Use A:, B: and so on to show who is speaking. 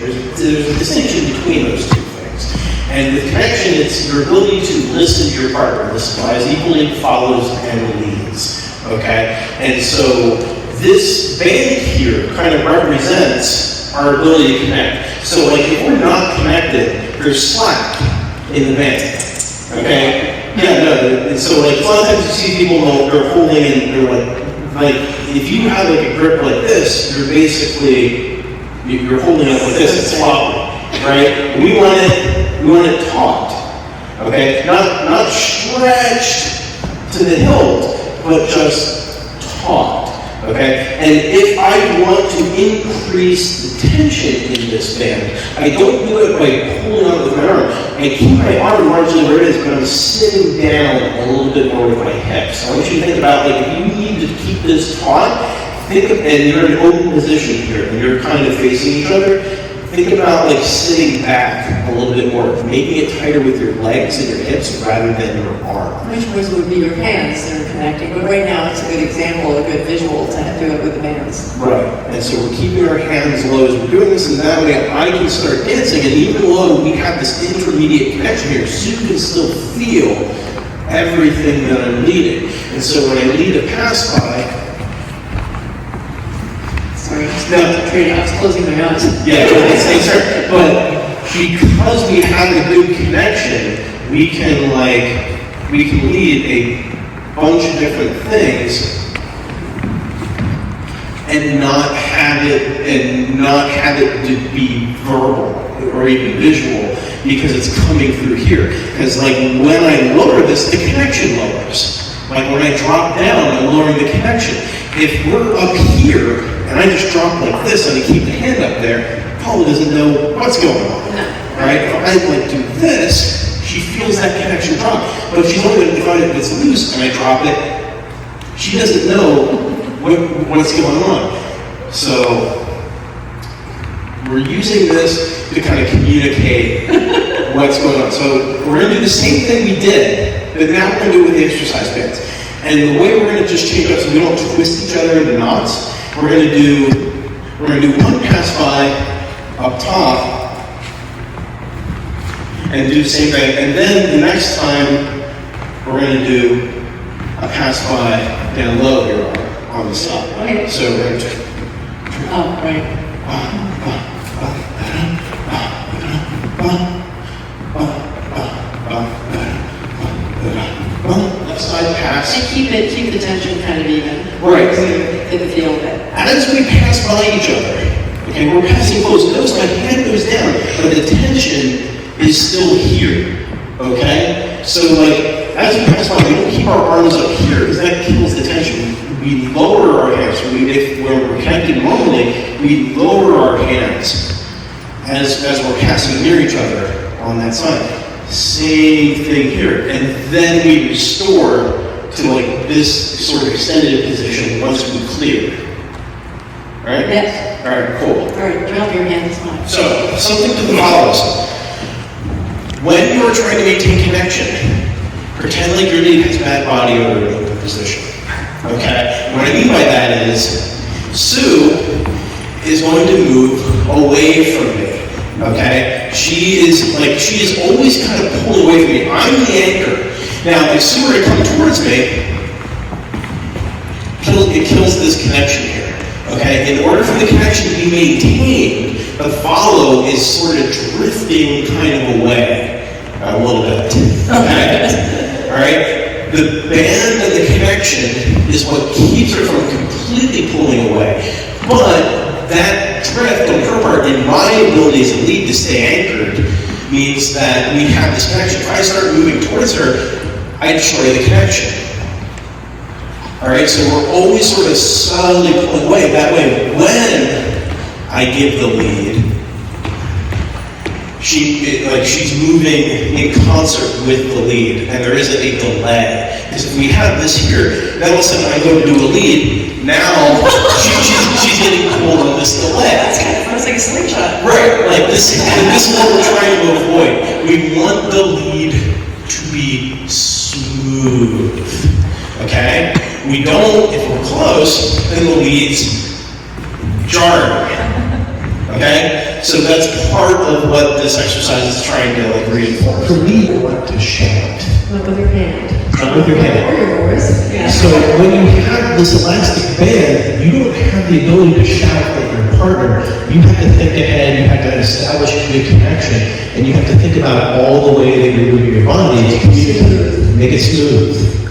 A: There's a distinction between those two things. And with connection, it's your ability to listen to your partner. This applies equally, follows, and leads. Okay? And so this band here kind of represents our ability to connect. So like if we're not connected, there's slack in the band. Okay? Yeah, no, and so like a lot of times you see people, they're holding and they're like if you have like a grip like this, you're basically, you're holding it like this, it's wobbly, right? We want it taut, okay? Not stretched to the hilt, but just taut, okay? And if I want to increase the tension in this band, I don't do it by pulling on with my arm. I keep my arm largely where it is, but I'm sitting down a little bit more with my hips. I want you to think about, like, if you need to keep this taut, and you're in an open position here, and you're kind of facing each other, think about, like, sitting back a little bit more, making it tighter with your legs and your hips rather than your arm.
B: Which would be your hands that are connecting, but right now it's a good example, a good visual to do it with the bands.
A: Right, and so we're keeping our hands low as we're doing this, and that way I can start dancing, and even though we have this intermediate connection here, Sue can still feel everything that I'm leading. And so when I lead a pass by,
B: sorry, I was closing my eyes.
A: yeah, but because we have a good connection, we can lead a bunch of different things and not have it to be verbal or even visual, because it's coming through here. Because like when I lower this, the connection lowers. Like when I drop down, I'm lowering the connection. If we're up here and I just drop like this and I keep the hand up there, Paula doesn't know what's going on. Right? If I like do this, she feels that connection drop. But if she's only if it's loose and I drop it, she doesn't know what's going on. So we're using this to kind of communicate what's going on. So we're going to do the same thing we did, but now we're going to do it with the exercise bands. And the way we're going to just change up so we don't twist each other into knots, we're going to do one pass by up top and do the same thing. And then the next time we're going to do a pass by down low here on the side.
B: Okay.
A: So we're going to
B: right.
A: left side pass.
B: And keep the tension kind of even.
A: Right.
B: Get the feel of it.
A: As we pass by each other, okay, we're passing close. Notice my hand goes down, but the tension is still here, okay? So like, as we pass by, we don't keep our arms up here, because that kills the tension. We lower our hands. When we're connected normally, we lower our hands as we're passing near each other on that side. Same thing here. And then we restore to like this sort of extended position once we clear. All right?
B: Yes.
A: All right, cool.
B: All right, drop your hand this time.
A: So, something to the follows. When you're trying to maintain connection, pretend like your lead has bad body odor in the position. Okay? What I mean by that is, Sue is going to move away from me. Okay? She is always kind of pulling away from me. I'm the anchor. Now, if Sue were to come towards me, it kills this connection here. Okay? In order for the connection to be maintained, the follow is sort of drifting kind of away a little bit. Okay? All right? The band and the connection is what keeps her from completely pulling away. But that drift on her part, in my ability as a lead to stay anchored, means that we have this connection. If I start moving towards her, I destroy the connection. All right, so we're always sort of subtly pulling away. That way, when I give the lead, she's moving in concert with the lead, and there isn't a delay. Because if we have this here, then all of a sudden I go to do a lead, now she's getting pulled on this delay.
B: That's kind of fun. It's like a slingshot.
A: Right, like this is what we're trying to avoid. We want the lead to be smooth, okay? We don't, if we're close, then the lead's jarring, okay? So that's part of what this exercise is trying to like reinforce.
C: For me, you want to shout.
B: Not with your hand.
C: Not with your hand.
B: Or your voice. Yeah.
C: So when you have this elastic band, you don't have the ability to shout at your partner. You have to think ahead, you have to establish good connection, and you have to think about all the way that you're moving your body to communicate, make it smooth.